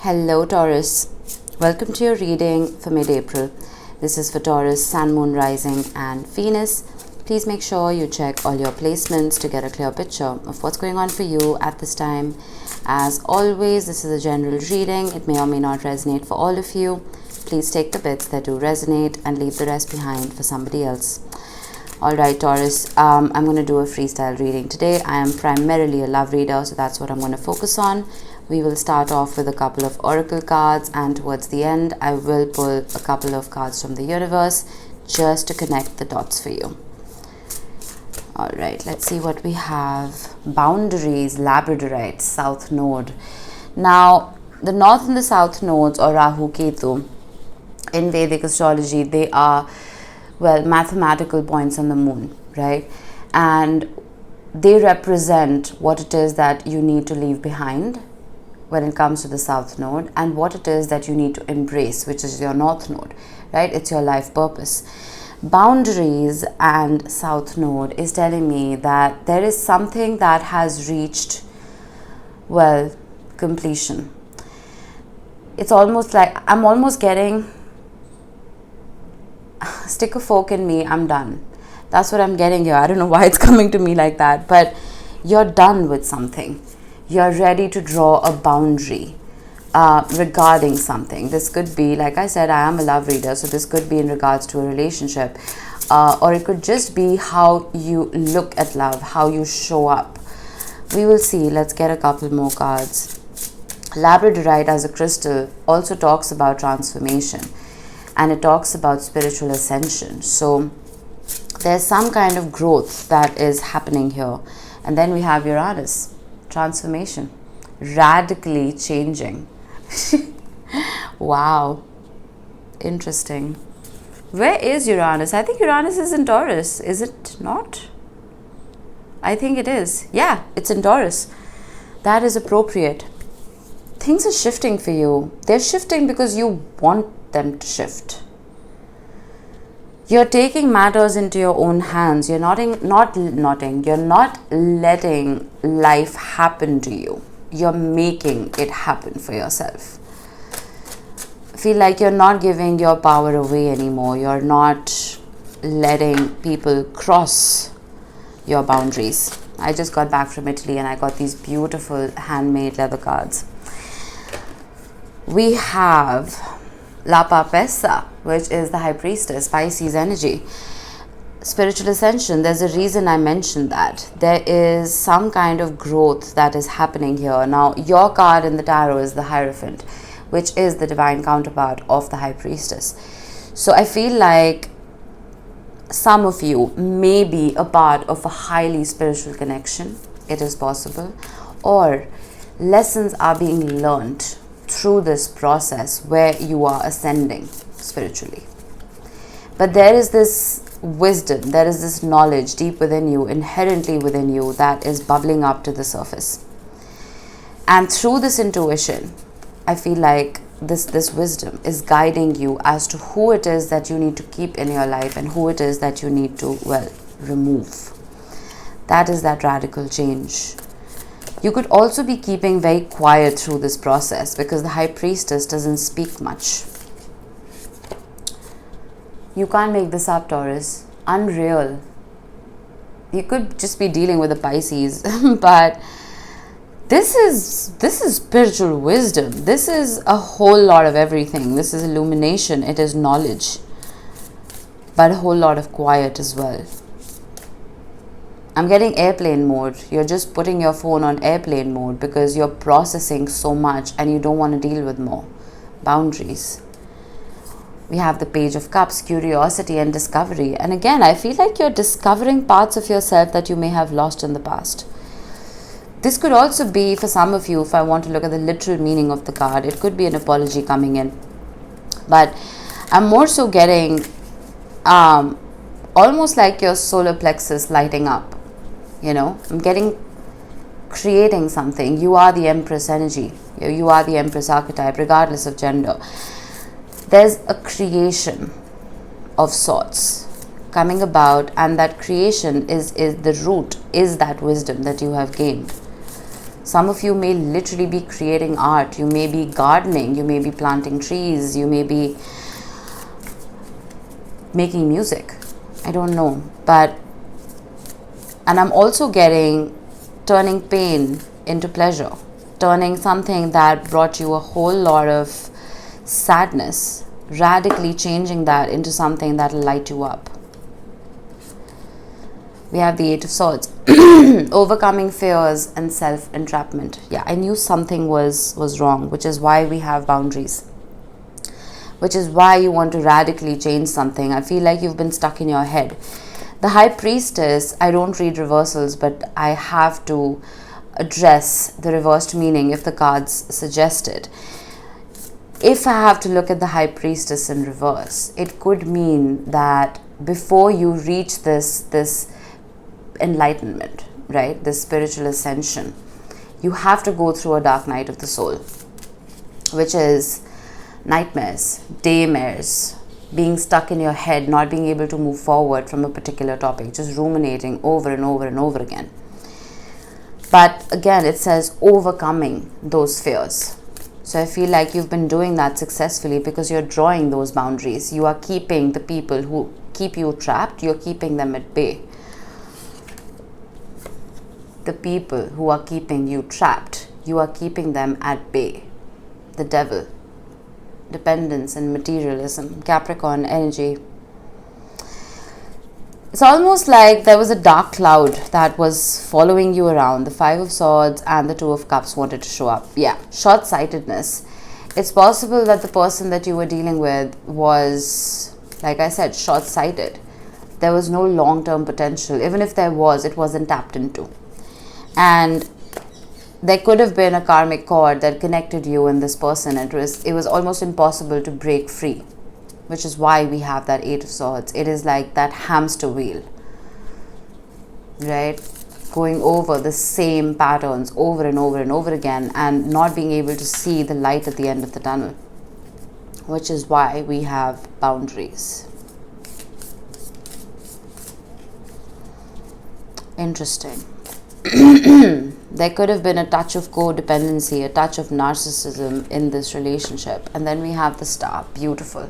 Hello Taurus, welcome to your reading for mid-April. This is for Taurus, Sun, Moon, Rising and Venus. Please make sure you check all your placements to get a clear picture of what's going on for you at this time. As always, this is a general reading. It may or may not resonate for all of you. Please take the bits that do resonate and leave the rest behind for somebody else. Alright Taurus, I'm going to do a freestyle reading today. I am primarily a love reader, so that's what I'm going to focus on. We will start off with a couple of oracle cards, and towards the end I will pull a couple of cards from the universe just to connect the dots for you. Alright, let's see what we have. Boundaries, Labradorite, South Node. Now, the North and the South Nodes, or Rahu Ketu, in Vedic astrology, they are, well, mathematical points on the moon, right? And they represent what it is that you need to leave behind when it comes to the South Node, and what it is that you need to embrace, which is your North Node, right? It's your life purpose. Boundaries and South Node is telling me that there is something that has reached, well, completion. It's almost like I'm almost getting stick a fork in me, I'm done. That's what I'm getting here. I don't know why it's coming to me like that, but you're done with something. You're ready to draw a boundary regarding something. This could be, like I said, I am a love reader, so this could be in regards to a relationship, or it could just be how you look at love, how you show up. We will see. Let's get a couple more cards. Labradorite as a crystal also talks about transformation, and it talks about spiritual ascension. So there's some kind of growth that is happening here. And then we have Uranus, transformation, radically changing. Wow, interesting. Where is Uranus? I think Uranus is in Taurus, is it not? I think it is. Yeah, it's in Taurus. That is appropriate. Things are shifting for you. They're shifting because you want them to shift. You're taking matters into your own hands. You're you're not letting life happen to you. You're making it happen for yourself. Feel like you're not giving your power away anymore. You're not letting people cross your boundaries. I just got back from Italy and I got these beautiful handmade leather cards. We have La Papessa, which is the High Priestess, Pisces energy. Spiritual ascension, there's a reason I mentioned that. There is some kind of growth that is happening here. Now, your card in the tarot is the Hierophant, which is the divine counterpart of the High Priestess. So I feel like some of you may be a part of a highly spiritual connection. It is possible. Or lessons are being learned through this process where you are ascending spiritually. But there is this wisdom, there is this knowledge deep within you, inherently within you, that is bubbling up to the surface. And through this intuition, I feel like this wisdom is guiding you as to who it is that you need to keep in your life and who it is that you need to, well, remove. That is that radical change. You could also be keeping very quiet through this process because the High Priestess doesn't speak much. You can't make this up, Taurus. Unreal. You could just be dealing with a Pisces, but this is spiritual wisdom. This is a whole lot of everything. This is illumination. It is knowledge, but a whole lot of quiet as well. I'm getting airplane mode. You're just putting your phone on airplane mode because you're processing so much and you don't want to deal with more. Boundaries. We have the Page of Cups, curiosity and discovery. And again, I feel like you're discovering parts of yourself that you may have lost in the past. This could also be, for some of you, if I want to look at the literal meaning of the card, it could be an apology coming in. But I'm more so getting almost like your solar plexus lighting up. You know, I'm getting creating something. You are the Empress energy. You are the Empress archetype, regardless of gender. There's a creation of sorts coming about, and that creation is the root, is that wisdom that you have gained. Some of you may literally be creating art. You may be gardening. You may be planting trees. You may be making music. I don't know. And I'm also getting turning pain into pleasure. Turning something that brought you a whole lot of sadness, radically changing that into something that will light you up. We have the Eight of Swords. Overcoming fears and self-entrapment. Yeah, I knew something was wrong, which is why we have boundaries. Which is why you want to radically change something. I feel like you've been stuck in your head. The High Priestess, I don't read reversals, but I have to address the reversed meaning if the cards suggest it. If I have to look at the High Priestess in reverse, it could mean that before you reach this enlightenment, right, this spiritual ascension, you have to go through a dark night of the soul, which is nightmares, daymares, being stuck in your head, not being able to move forward from a particular topic, just ruminating over and over and over again. But again, it says overcoming those fears. So I feel like you've been doing that successfully because you're drawing those boundaries. You are keeping the people who keep you trapped, you're keeping them at bay. The people who are keeping you trapped, you are keeping them at bay. The devil, dependence and materialism, Capricorn energy. It's almost like there was a dark cloud that was following you around. The Five of Swords and the Two of Cups wanted to show up. Yeah, short-sightedness. It's possible that the person that you were dealing with was, like I said, short-sighted. There was no long-term potential. Even if there was, it wasn't tapped into. And there could have been a karmic cord that connected you and this person. It was almost impossible to break free, which is why we have that Eight of Swords. It is like that hamster wheel, right? Going over the same patterns over and over and over again and not being able to see the light at the end of the tunnel, which is why we have boundaries. Interesting. There could have been a touch of codependency, a touch of narcissism in this relationship. And then we have the Star. Beautiful.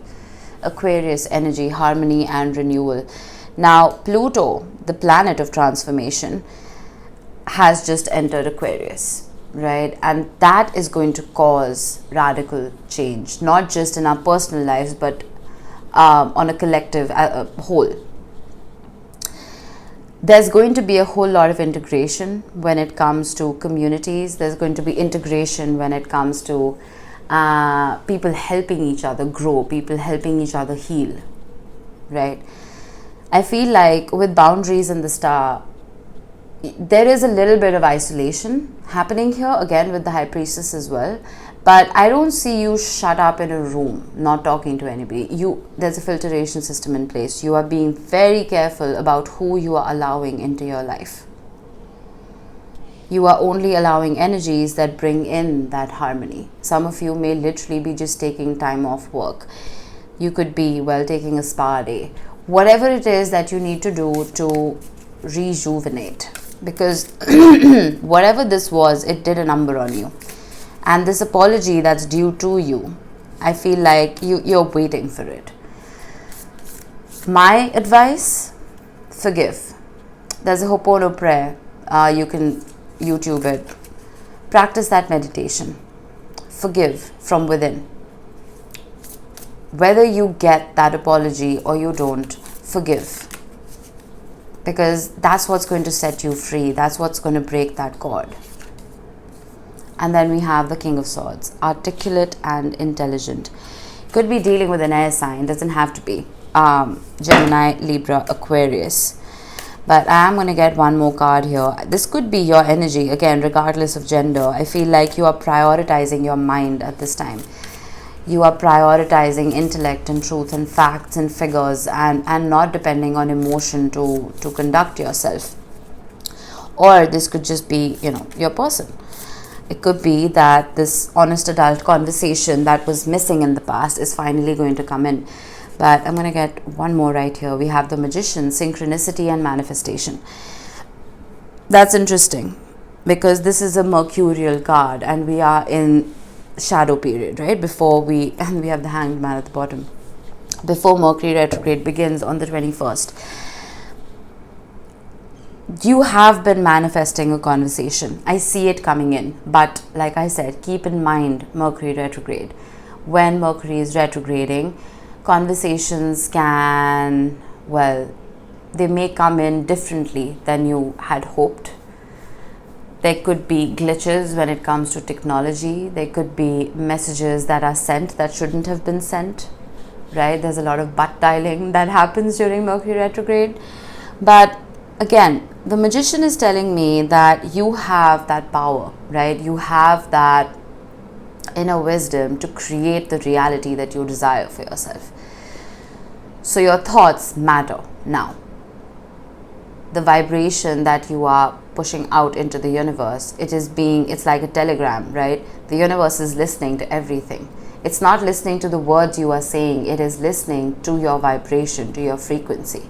Aquarius energy, harmony and renewal. Now, Pluto, the planet of transformation, has just entered Aquarius, right? And that is going to cause radical change, not just in our personal lives, but on a collective whole. There's going to be a whole lot of integration when it comes to communities. There's going to be integration when it comes to people helping each other grow, people helping each other heal, right? I feel like with boundaries and the Star, there is a little bit of isolation happening here, again with the High Priestess as well. But I don't see you shut up in a room, not talking to anybody. There's a filtration system in place. You are being very careful about who you are allowing into your life. You are only allowing energies that bring in that harmony. Some of you may literally be just taking time off work. You could be, taking a spa day. Whatever it is that you need to do to rejuvenate. Because whatever this was, it did a number on you. And this apology that's due to you, I feel like you're waiting for it. My advice, forgive. There's a Ho'oponopono prayer. You can YouTube it. Practice that meditation. Forgive from within. Whether you get that apology or you don't, forgive. Because that's what's going to set you free. That's what's going to break that cord. And then we have the King of Swords, articulate and intelligent. Could be dealing with an air sign, doesn't have to be. Gemini, Libra, Aquarius. But I am going to get one more card here. This could be your energy, again, regardless of gender. I feel like you are prioritizing your mind at this time. You are prioritizing intellect and truth and facts and figures and not depending on emotion to conduct yourself. Or this could just be, your person. It could be that this honest adult conversation that was missing in the past is finally going to come in. But I'm going to get one more right here. We have the Magician, synchronicity and manifestation. That's interesting. because this is a mercurial card and we are in shadow period, right? And we have the Hanged Man at the bottom. Before Mercury retrograde begins on the 21st, you have been manifesting a conversation. I see it coming in, but like I said, keep in mind Mercury retrograde. When Mercury is retrograding, conversations can, well, they may come in differently than you had hoped. There could be glitches when it comes to technology. There could be messages that are sent that shouldn't have been sent, right? There's a lot of butt dialing that happens during Mercury retrograde. But again, the Magician is telling me that you have that power, right? You have that inner wisdom to create the reality that you desire for yourself. So your thoughts matter now. The vibration that you are pushing out into the universe, it's like a telegram, right? The universe is listening to everything. It's not listening to the words you are saying, it is listening to your vibration, to your frequency.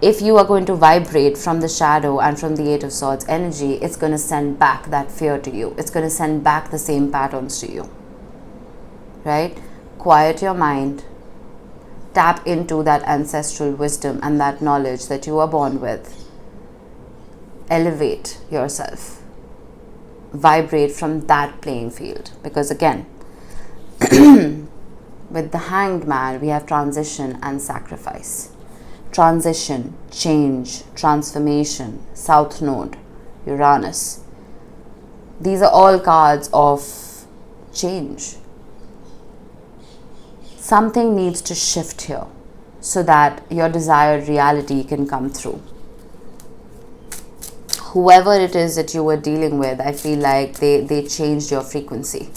If you are going to vibrate from the shadow and from the Eight of Swords energy, it's going to send back that fear to you. It's going to send back the same patterns to you, right? Quiet your mind. Tap into that ancestral wisdom and that knowledge that you are born with. Elevate yourself. Vibrate from that playing field. Because again, with the Hanged Man, we have transition and sacrifice. Transition, change, transformation, South Node, Uranus. These are all cards of change. Something needs to shift here so that your desired reality can come through. Whoever it is that you were dealing with, I feel like they changed your frequency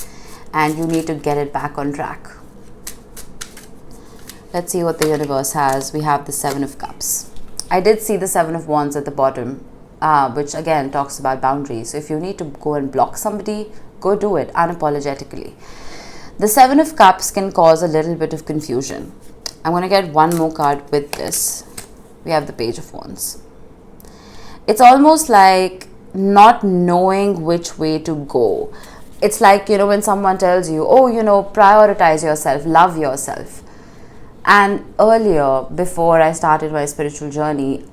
and you need to get it back on track. Let's see what the universe has. We have the Seven of Cups. I did see the Seven of Wands at the bottom, which again talks about boundaries. So if you need to go and block somebody, go do it unapologetically. The Seven of Cups can cause a little bit of confusion. I'm going to get one more card with this. We have the Page of Wands. It's almost like not knowing which way to go. It's like, when someone tells you, prioritize yourself, love yourself. And earlier, before I started my spiritual journey,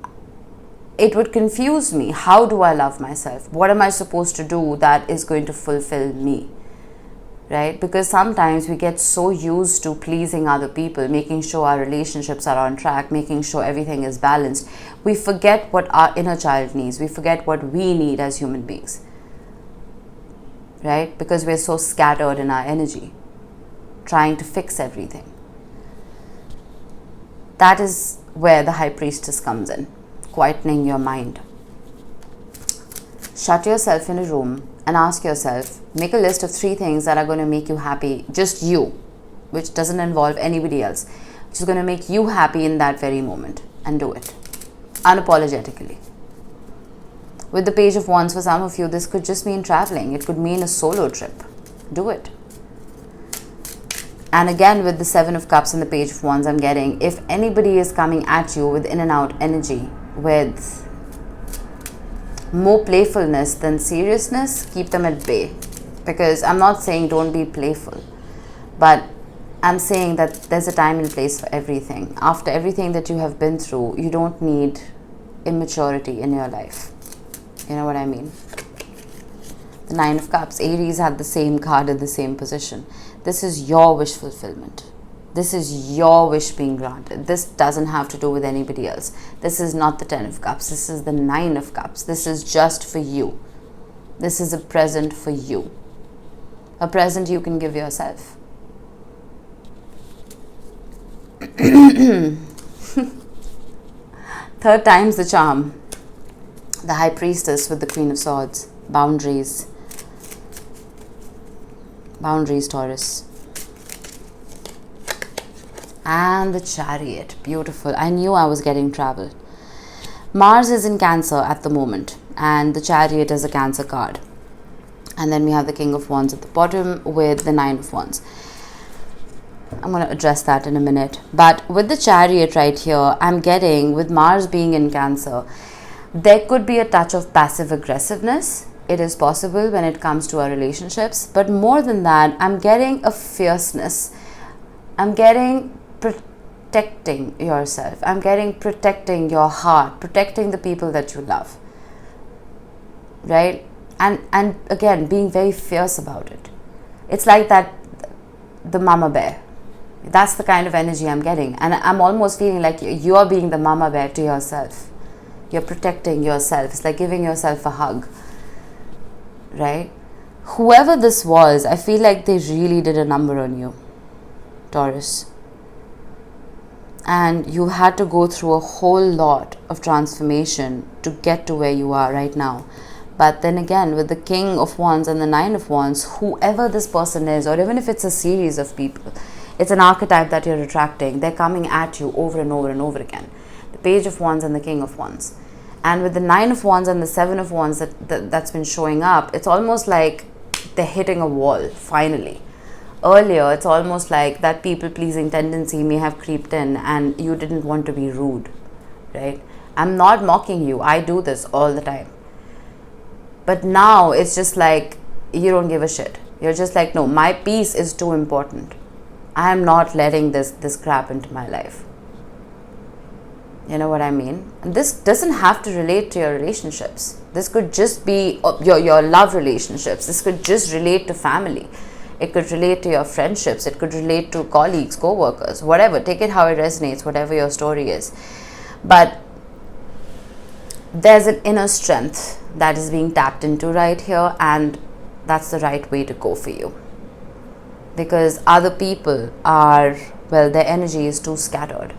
it would confuse me. How do I love myself? What am I supposed to do that is going to fulfill me? Right? Because sometimes we get so used to pleasing other people, making sure our relationships are on track, making sure everything is balanced. We forget what our inner child needs. We forget what we need as human beings. Right? Because we're so scattered in our energy, trying to fix everything. That is where the High Priestess comes in, quietening your mind. Shut yourself in a room and ask yourself, make a list of 3 things that are going to make you happy, just you, which doesn't involve anybody else, which is going to make you happy in that very moment, and do it unapologetically. With the Page of Wands, for some of you, this could just mean traveling. It could mean a solo trip. Do it. And again, with the Seven of Cups and the Page of Wands, I'm getting, if anybody is coming at you with in and out energy, with more playfulness than seriousness, keep them at bay. Because I'm not saying don't be playful, but I'm saying that there's a time and place for everything. After everything that you have been through, you don't need immaturity in your life. You know what I mean? The Nine of Cups. Aries had the same card in the same position. This is your wish fulfillment. This is your wish being granted. This doesn't have to do with anybody else. This is not the Ten of Cups. This is the Nine of Cups. This is just for you. This is a present for you. A present you can give yourself. Third time's the charm. The High Priestess with the Queen of Swords. Boundaries. Boundaries, Taurus. And the Chariot. Beautiful. I knew I was getting travel. Mars is in Cancer at the moment, and the Chariot is a Cancer card. And then we have the King of Wands at the bottom with the Nine of Wands. I'm going to address that in a minute. But with the Chariot right here, I'm getting, with Mars being in Cancer, there could be a touch of passive aggressiveness it is possible when it comes to our relationships. But more than that, I'm getting a fierceness. I'm getting protecting yourself. I'm getting protecting your heart, protecting the people that you love. Right? And again, being very fierce about it. It's like that, the mama bear. That's the kind of energy I'm getting. And I'm almost feeling like you're being the mama bear to yourself. You're protecting yourself. It's like giving yourself a hug. Right? Whoever this was, I feel like they really did a number on you, Taurus. And you had to go through a whole lot of transformation to get to where you are right now. But then again, with the King of Wands and the Nine of Wands, whoever this person is, or even if it's a series of people, it's an archetype that you're attracting. They're coming at you over and over and over again. The Page of Wands and the King of Wands. And with the Nine of Wands and the Seven of Wands that's been showing up, it's almost like they're hitting a wall, finally. Earlier, it's almost like that people-pleasing tendency may have creeped in and you didn't want to be rude, right? I'm not mocking you. I do this all the time. But now it's just like you don't give a shit. You're just like, no, my peace is too important. I am not letting this crap into my life. You know what I mean? And this doesn't have to relate to your relationships. This could just be your love relationships. This could just relate to family. It could relate to your friendships. It could relate to colleagues, co-workers, whatever. Take it how it resonates, whatever your story is. But there's an inner strength that is being tapped into right here, and that's the right way to go for you. Because other people are, well, their energy is too scattered.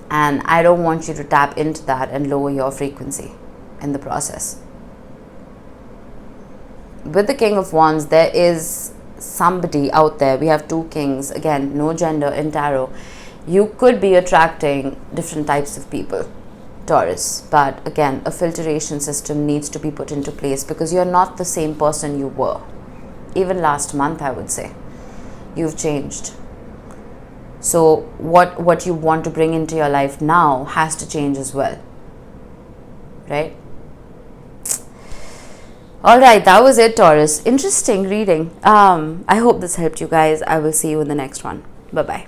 And I don't want you to tap into that and lower your frequency in the process. With the King of Wands, there is somebody out there. We have two kings. Again, no gender in tarot. You could be attracting different types of people, Taurus. But again, a filtration system needs to be put into place because you're not the same person you were. Even last month, I would say. You've changed. So what you want to bring into your life now has to change as well. Right? Alright, that was it, Taurus. Interesting reading. I hope this helped you guys. I will see you in the next one. Bye-bye.